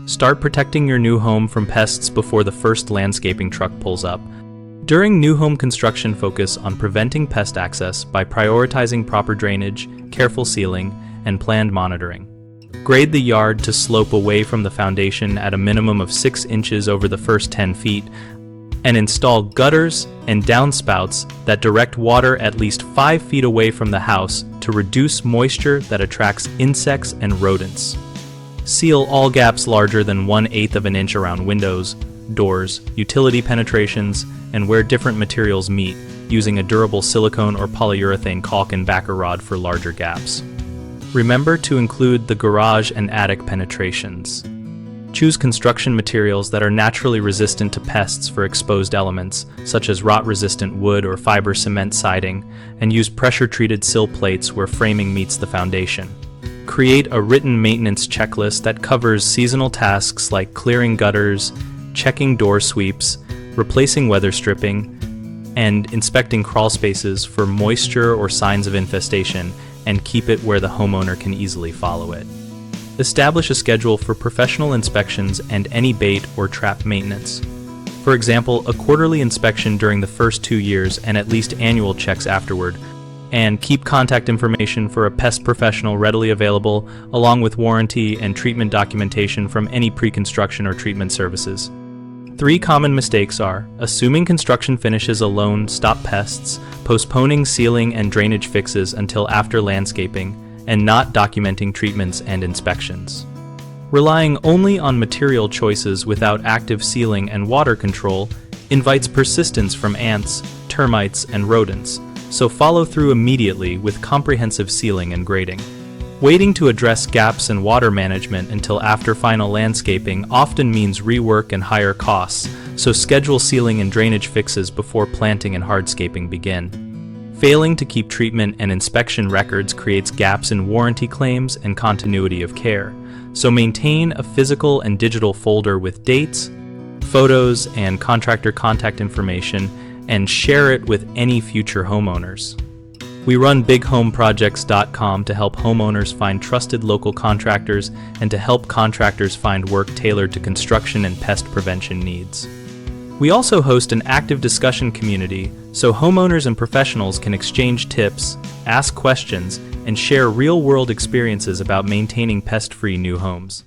Start protecting your new home from pests before the first landscaping truck pulls up. During new home construction, focus on preventing pest access by prioritizing proper drainage, careful sealing, and planned monitoring. Grade the yard to slope away from the foundation at a minimum of 6 inches over the first 10 feet, and install gutters and downspouts that direct water at least 5 feet away from the house to reduce moisture that attracts insects and rodents. Seal all gaps larger than 1/8 of an inch around windows, doors, utility penetrations, and where different materials meet, using a durable silicone or polyurethane caulk and backer rod for larger gaps. Remember to include the garage and attic penetrations. Choose construction materials that are naturally resistant to pests for exposed elements, such as rot-resistant wood or fiber cement siding, and use pressure-treated sill plates where framing meets the foundation. Create a written maintenance checklist that covers seasonal tasks like clearing gutters, checking door sweeps, replacing weather stripping, and inspecting crawl spaces for moisture or signs of infestation, and keep it where the homeowner can easily follow it. Establish a schedule for professional inspections and any bait or trap maintenance. For example, a quarterly inspection during the first 2 years and at least annual checks afterward. And keep contact information for a pest professional readily available, along with warranty and treatment documentation from any pre-construction or treatment services. 3 common mistakes are assuming construction finishes alone stop pests, postponing sealing and drainage fixes until after landscaping, and not documenting treatments and inspections. Relying only on material choices without active sealing and water control invites persistence from ants, termites, and rodents, so follow through immediately with comprehensive sealing and grading. Waiting to address gaps in water management until after final landscaping often means rework and higher costs, so schedule sealing and drainage fixes before planting and hardscaping begin. Failing to keep treatment and inspection records creates gaps in warranty claims and continuity of care, so maintain a physical and digital folder with dates, photos, and contractor contact information, and share it with any future homeowners. We run bighomeprojects.com to help homeowners find trusted local contractors and to help contractors find work tailored to construction and pest prevention needs. We also host an active discussion community so homeowners and professionals can exchange tips, ask questions, and share real-world experiences about maintaining pest-free new homes.